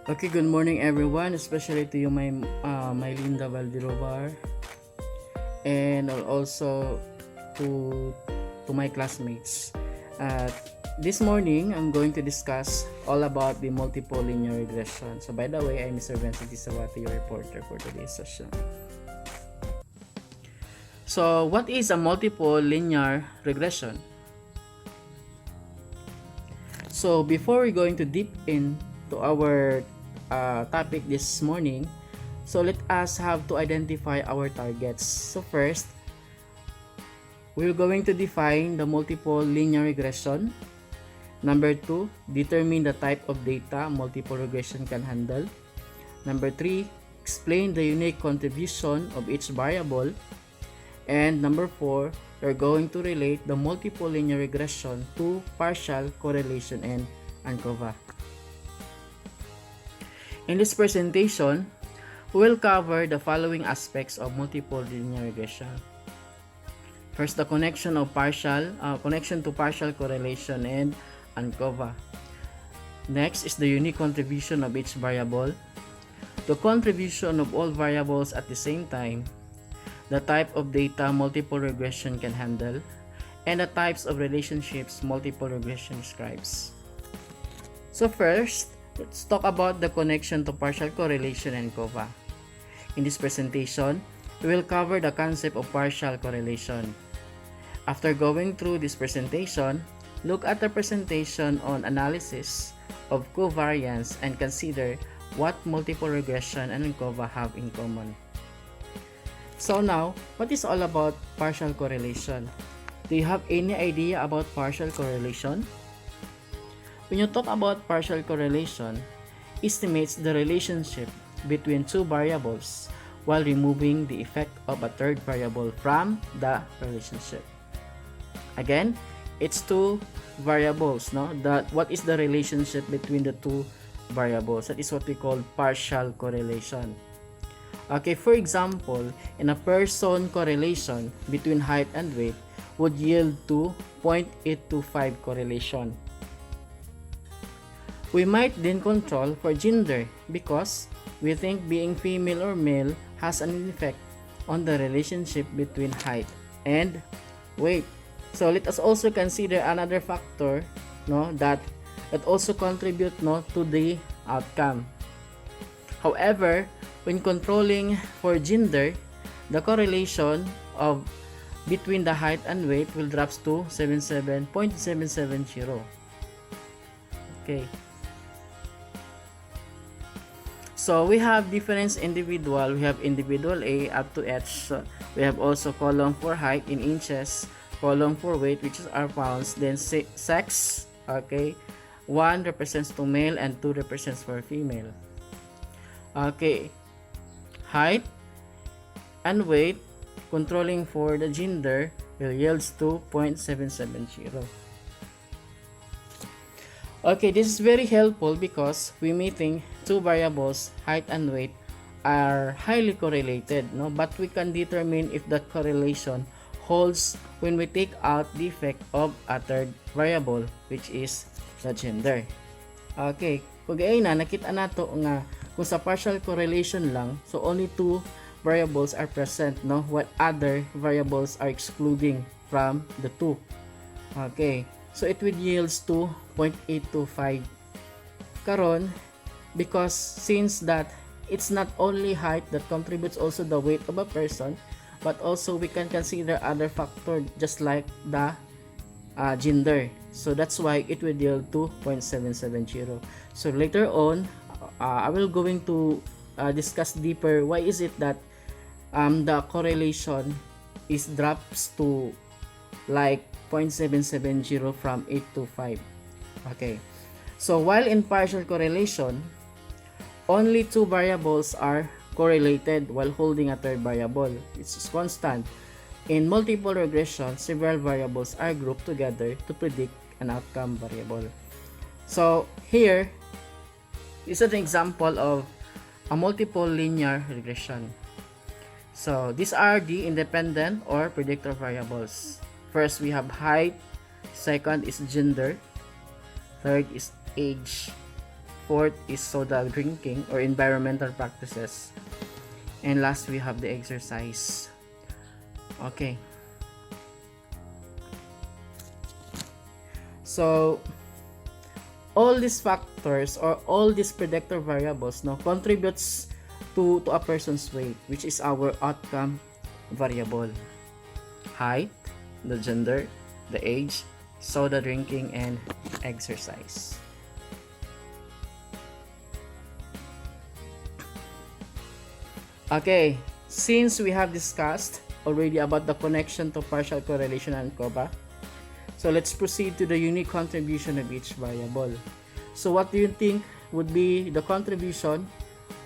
Okay, good morning everyone, especially to you, my Linda Valdirovar, and also to my classmates. Uh, this morning, I'm going to discuss all about the multiple linear regression. So, by the way, I'm Mr. Vincentsawate, your reporter for today's session. So, what is a multiple linear regression? So, before we're going to deep into our topic this morning, so let us have to identify our targets. So first, we're going to define the multiple linear regression. Number 2, determine the type of data multiple regression can handle. Number 3, explain the unique contribution of each variable. And number 4, we're going to relate the multiple linear regression to partial correlation and ANCOVA. In this presentation, we will cover the following aspects of multiple linear regression. First, the connection to partial correlation and ANCOVA. Next is the unique contribution of each variable, the contribution of all variables at the same time, the type of data multiple regression can handle, and the types of relationships multiple regression describes. So first, let's talk about the connection to partial correlation and ANCOVA. In this presentation, we will cover the concept of partial correlation. After going through this presentation, look at the presentation on analysis of covariance and consider what multiple regression and ANCOVA have in common. So now, what is all about partial correlation? Do you have any idea about partial correlation? When you talk about partial correlation, estimates the relationship between two variables while removing the effect of a third variable from the relationship. Again, it's two variables, no? What is the relationship between the two variables? That is what we call partial correlation. Okay, for example, in a person correlation between height and weight would yield to 0.825 correlation. We might then control for gender because we think being female or male has an effect on the relationship between height and weight. So let us also consider another factor, no, that also contribute, no, to the outcome. However, when controlling for gender, the correlation of between the height and weight will drops to 0.770. Okay. So we have different individual. We have individual A up to H. So we have also column for height in inches, column for weight, which is our pounds, then sex. Okay, 1 represents to male and 2 represents for female. Okay, height and weight controlling for the gender will yields to 0.770. Okay, this is very helpful because we may think two variables, height and weight, are highly correlated, no? But we can determine if that correlation holds when we take out the effect of a third variable, which is the gender. Okay, kung gayon na nakita nato nga kung sa partial correlation lang, so only two variables are present, no? While other variables are excluding from the two. Okay, so it will yields to 0.825 karon because since that it's not only height that contributes also the weight of a person, but also we can consider other factor just like the gender. So that's why it will yield to 0.770. So later on, I will going to discuss deeper why is it that the correlation is drops to like 0.770 from 825. Okay, so while in partial correlation, only two variables are correlated while holding a third variable. It's constant. In multiple regression, several variables are grouped together to predict an outcome variable. So here is an example of a multiple linear regression. So these are the independent or predictor variables. First, we have height. Second is gender. Third is age. Fourth is soda drinking or environmental practices. And last, we have the exercise. Okay. So, all these factors or all these predictor variables contributes to a person's weight, which is our outcome variable. Height, the gender, the age, soda drinking, and exercise. Okay, since we have discussed already about the connection to partial correlation and COBA, so let's proceed to the unique contribution of each variable. So what do you think would be the contribution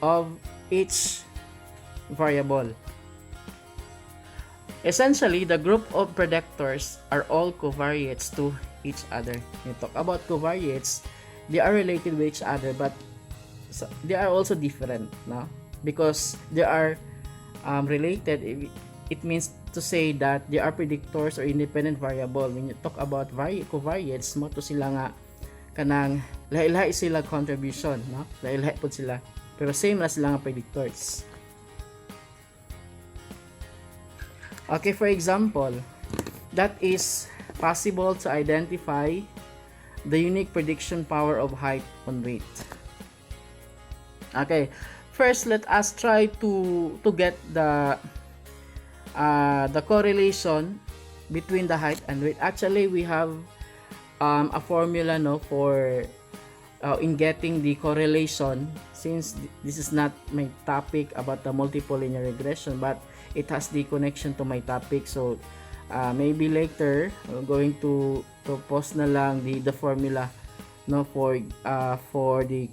of each variable? Essentially, the group of predictors are all covariates to each other. You talk about covariates, they are related with each other, but they are also different, no? Because they are related, it means to say that they are predictors or independent variable. When you talk about covariates, mo to sila nga kanang lahi-lahi sila contribution, no? Lahi-lahi po sila, pero same na sila nga predictors. Okay, for example, that is possible to identify the unique prediction power of height on weight. Okay, first let us try to get the correlation between the height and weight. Actually, we have a formula for in getting the correlation, since this is not my topic about the multiple linear regression, but it has the connection to my topic. So maybe later I'm going to post na lang the formula for the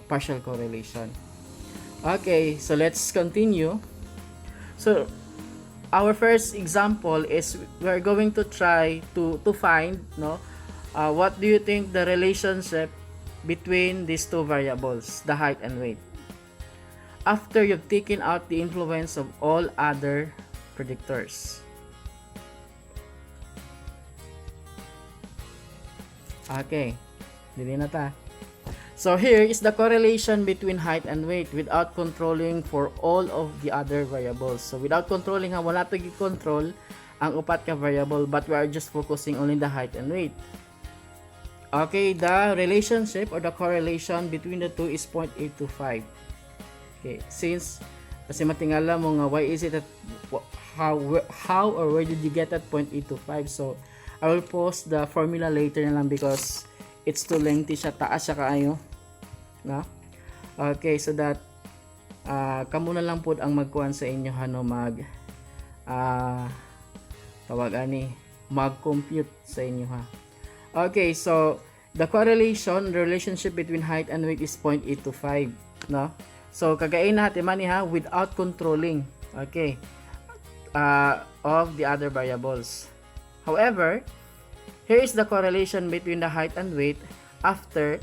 partial correlation. Okay, so let's continue. So our first example is we're going to try to find what do you think the relationship between these two variables, the height and weight, after you've taken out the influence of all other predictors. Okay, dili na ta. So here is the correlation between height and weight without controlling for all of the other variables. So without controlling, wala to i-control ang upat ka variable, but we are just focusing only the height and weight. Okay, the relationship or the correlation between the two is 0.825. Okay, since kasi matingala mo nga why is it that how or where did you get that 0.825? So I will post the formula later na lang because it's too lengthy siya, taas siya kaayo, no? Okay, so that kamo na lang pod ang magkuan sa inyo mag-compute sa inyo ha. Okay, so the correlation, the relationship between height and weight is 0.825, no? So kagain natin man without controlling, okay, of the other variables. However, here is the correlation between the height and weight after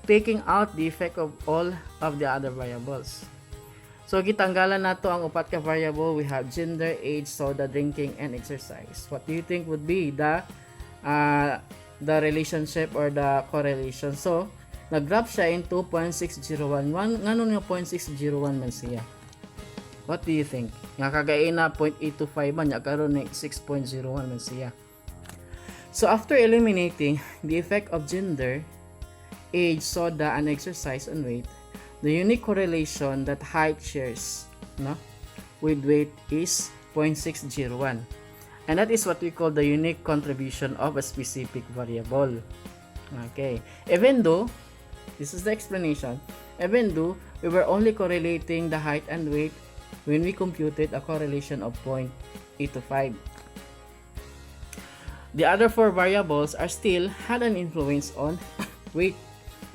taking out the effect of all of the other variables. So gitanggalan nato ang upat ka variable. We have gender, age, soda drinking, and exercise. What do you think would be the relationship or the correlation? So nag-graph siya into 0.601. Ngano nga 0.601 man siya? What do you think? Nga kagain na 0.825 man, nya karon ni 6.01 man siya. So after eliminating the effect of gender, age, soda, and exercise on weight, the unique correlation that height shares with weight is 0.601. And that is what we call the unique contribution of a specific variable. Okay. Even though, this is the explanation, even though we were only correlating the height and weight when we computed a correlation of 0.825. The other four variables are still had an influence on weight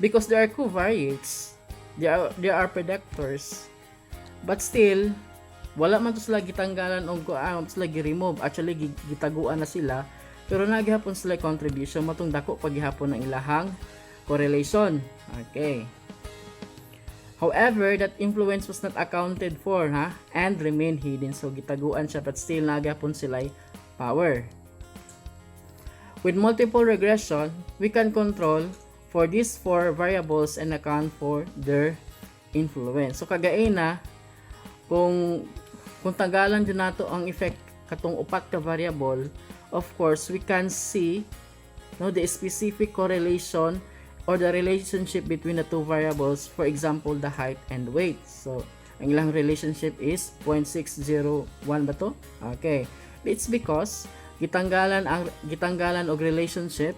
because they are covariates. They are predictors. But still, wala man to sila gitanggalan o sila gi-remove. Actually, gitaguan na sila. Pero naghapon sila contribution matong dako paghihapon ng ilahang correlation. Okay. However, that influence was not accounted for and remained hidden. So gitaguan siya but still naghapon sila power. With multiple regression, we can control for these four variables and account for their influence. So kagain na kung tagalan dyan nato ang effect katong upat ka variable, of course we can see the specific correlation or the relationship between the two variables, for example the height and weight. So ang ilang relationship is 0.601 ba to? Okay, it's because gitanggalan og relationship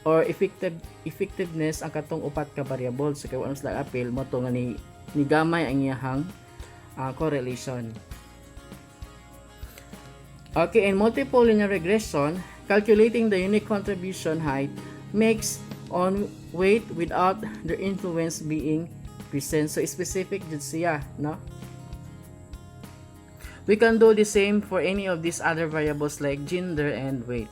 or effectiveness ang katong upat ka variable. So kay once lang appeal mo to nga ni gamay ang iyahang correlation. Okay, in multiple linear regression, calculating the unique contribution height makes on weight without their influence being present. So specific jud siya, no? We can do the same for any of these other variables like gender and weight.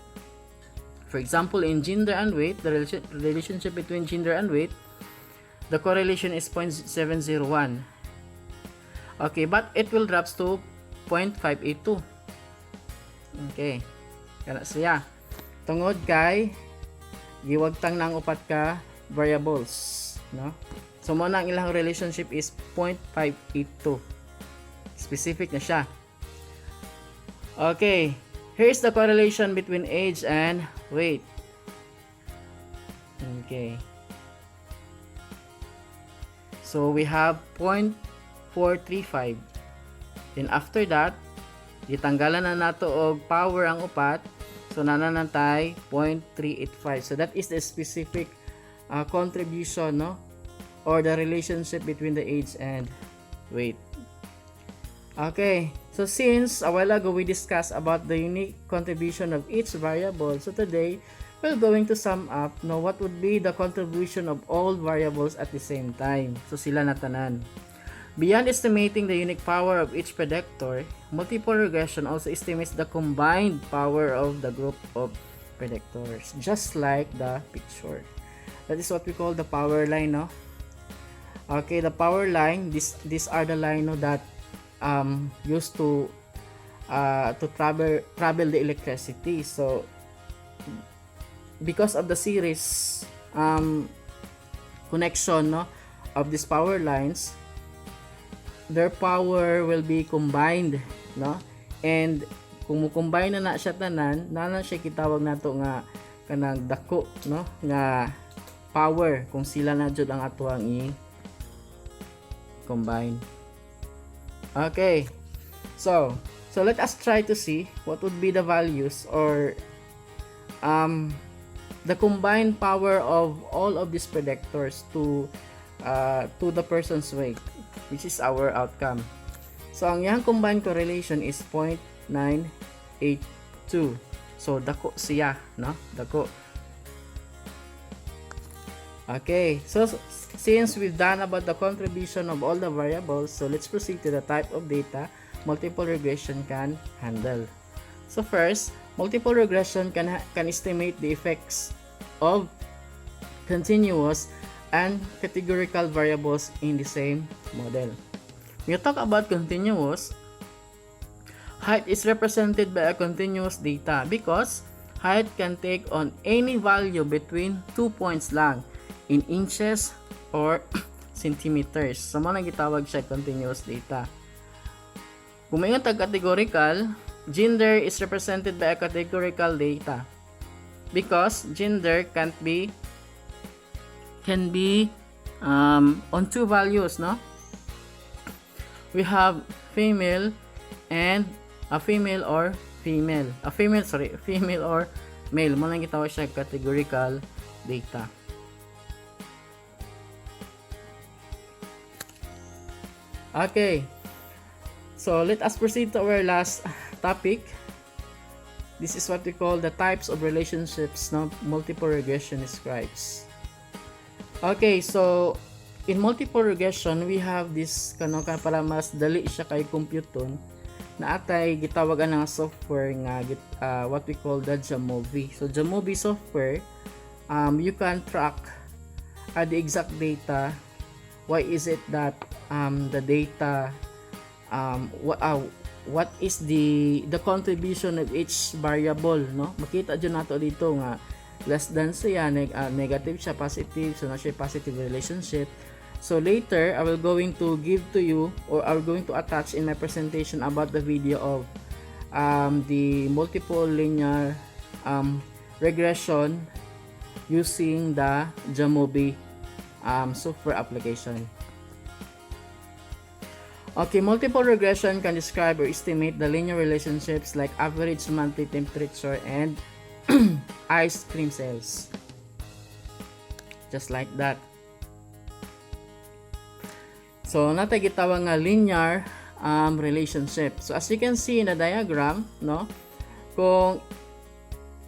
For example, in gender and weight, the relationship between gender and weight, the correlation is 0.701. Okay, but it will drops to 0.582. Okay, kana siya. Tungod kay giwagtang ng upat ka variables, no? So mo na ang ilang relationship is 0.582. Specific na siya. Okay, here's the correlation between age and weight. Okay. So we have 0.435. Then after that, ditanggalan na nato og power ang upat. So nananantay 0.385. So that is the specific contribution, no? Or the relationship between the age and weight. Okay, so since a while ago we discussed about the unique contribution of each variable, so today we're going to sum up what would be the contribution of all variables at the same time. So sila na tanan. Beyond estimating the unique power of each predictor, multiple regression also estimates the combined power of the group of predictors, just like the picture. That is what we call the power line, no? Okay, the power line, these are the line that used to travel the electricity. So because of the series connection, no, of these power lines, their power will be combined, no? And kung mo-combine na siya tanan, na siya kitawag nato nga kanang dako, no, nga power kung sila na jud ang atuang i-combine. Okay, so let us try to see what would be the values or the combined power of all of these predictors to the person's weight, which is our outcome. So ang yang combined correlation is 0.982. So dako siya, no? Dako. Okay, so since we've done about the contribution of all the variables, so let's proceed to the type of data multiple regression can handle. So first, multiple regression can estimate the effects of continuous and categorical variables in the same model. When you talk about continuous, height is represented by a continuous data because height can take on any value between 2 points lang in inches or centimeters. So mo nang gitawag siya continuous data. Kung may categorical, gender is represented by a categorical data because gender can be on two values, no? We have female and female or male. Mo nang gitawag siya categorical data. Okay, so let us proceed to our last topic. This is what we call the types of relationships na multiple regression describes. Okay, so in multiple regression, we have this para mas dali siya kay computon na atay gitawagan ng software nga what we call the Jamovi. So Jamovi software, you can track the exact data. Why is it that the data what is the contribution of each variable, no? Makita dyan nato dito nga less than siya, negative siya, positive, so na siya positive relationship. So later, I will going to give to you, or I'm going to attach in my presentation about the video of the multiple linear regression using the Jamovi software application. Okay, multiple regression can describe or estimate the linear relationships like average monthly temperature and ice cream sales. Just like that. So, natay gitawag nga linear relationship. So, as you can see in the diagram, no? Kung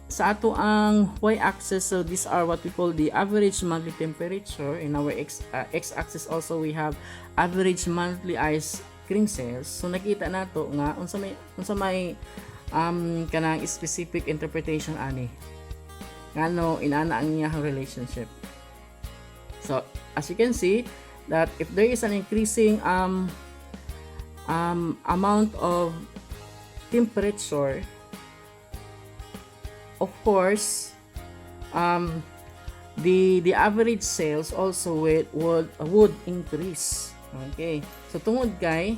sa ato ang y-axis, so these are what we call the average monthly temperature. In our x-axis also, we have average monthly ice cream sales. So, nakita nato nga, unsa may kanang specific interpretation ani. Ngano, inana ang iyang relationship. So, as you can see, that if there is an increasing amount of temperature, of course, the average sales also would increase. Okay, so tungod kay,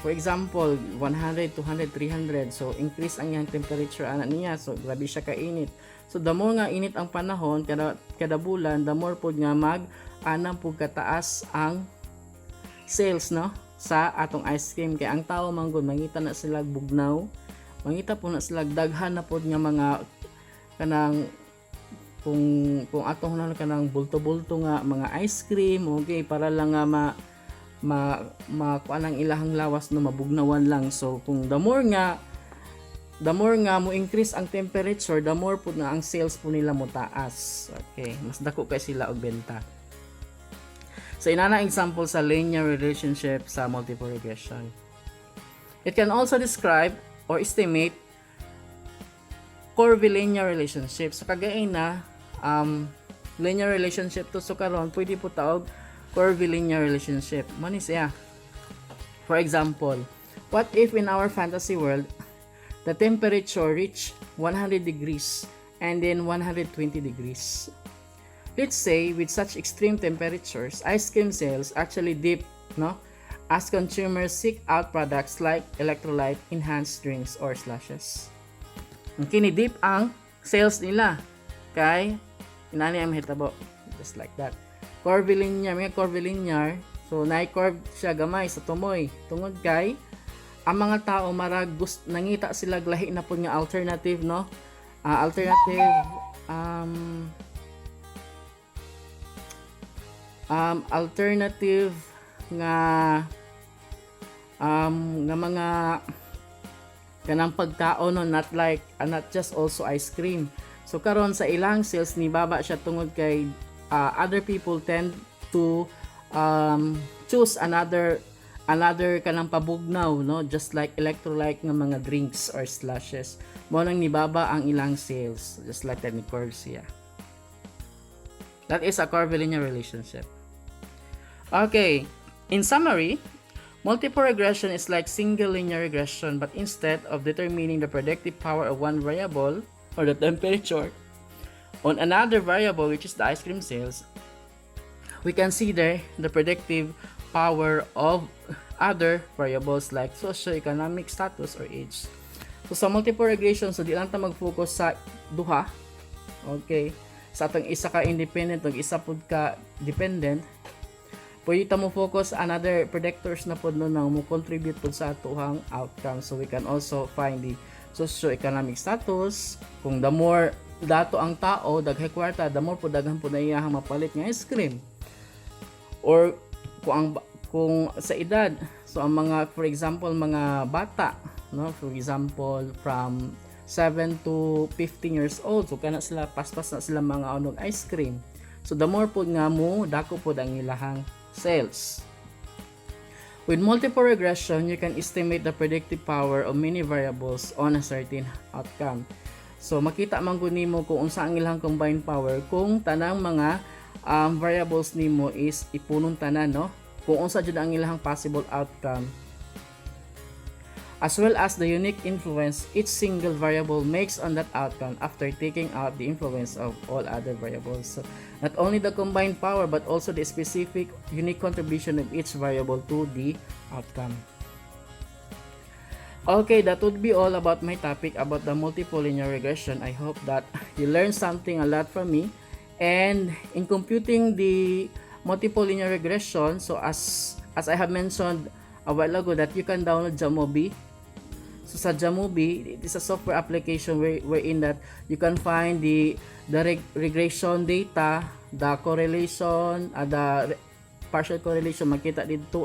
for example, 100, 200, 300, so increase ang iyang temperature ana niya, so grabe siya kainit. So the more nga init ang panahon kada bulan, the more pod nga anang pug kataas ang sales, no, sa atong ice cream. Kay ang tao manggod mangita na sila bugnaw, mangita po na sila daghan na pod nga mga kanang kung atong na kanang bulto-bulto nga mga ice cream, okay, para lang nga kuan ang ilahang lawas no, mabugnawan lang. So kung the more nga mo increase ang temperature, the more po na ang sales po nila mo taas. Okay, mas dako kay sila og benta. So inana example sa linear relationship sa multiple regression. It can also describe or estimate curvilinear relationship. So kagay na linear relationship to, so karon pwede po taog curvilinear relationship. Mani siya. For example, what if in our fantasy world the temperature reach 100 degrees and then 120 degrees? Let's say with such extreme temperatures, ice cream sales actually dip, no? As consumers seek out products like electrolyte enhanced drinks or slushes. Kinidip ang sales nila kay inani ang mahitabo, just like that. Curvilinear, may curvilinear, so na-curve siya gamay sa tumoy tungod kay ang mga tao marag nangita sila lahi na pud nga alternative, no? Alternative nga mga kanang pagkaon, no, not just also ice cream. So karon sa ilang sales ni baba siya tungod kay other people tend to choose another kanang pabugnaw, no, just like electrolyte nga mga drinks or slushes. Mo nang nibaba ang ilang sales, just like that ni Corsia. That is a curvilinear relationship. Okay, in summary, multiple regression is like single linear regression, but instead of determining the predictive power of one variable or the temperature on another variable, which is the ice cream sales, we consider the predictive power of other variables like socioeconomic status or age. So sa multiple regression, so di lang ta mag-focus sa duha, okay, sa atong isa ka independent ug isa pud ka dependent. Pwede ta mo focus another predictors na pod no nang mo contribute pod sa atuhang outcome. So we can also find the socioeconomic status. Kung the more dato ang tao, daghay kwarta, the more pod daghan pod na iyahang mapalit nga ice cream. Or kung sa edad, so ang mga, for example, mga bata, no, for example from 7 to 15 years old, so kana sila paspas na sila mga anog ice cream. So the more pod nga mo dako pod ang ilahang sales. With multiple regression, you can estimate the predictive power of many variables on a certain outcome. So makita man gud nimo kung unsa ang ilang combined power kung tanang mga variables nimo is ipunong tanan, no, kung unsa jud ang ilang possible outcome. as well as the unique influence each single variable makes on that outcome after taking out the influence of all other variables. So not only the combined power but also the specific unique contribution of each variable to the outcome. Okay, that would be all about my topic about the multiple linear regression. I hope that you learned something a lot from me. And in computing the multiple linear regression, so as I have mentioned a while ago, that you can download Jamobi. So sa Jamobi, it is a software application wherein that you can find the regression data, the correlation, the partial correlation, makita dito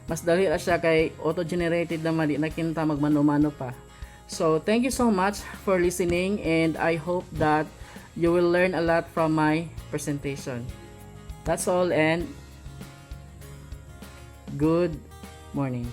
mas dali ra siya kay auto-generated naman, di na kinta magmano-mano pa. So thank you so much for listening, and I hope that you will learn a lot from my presentation. That's all, and good morning.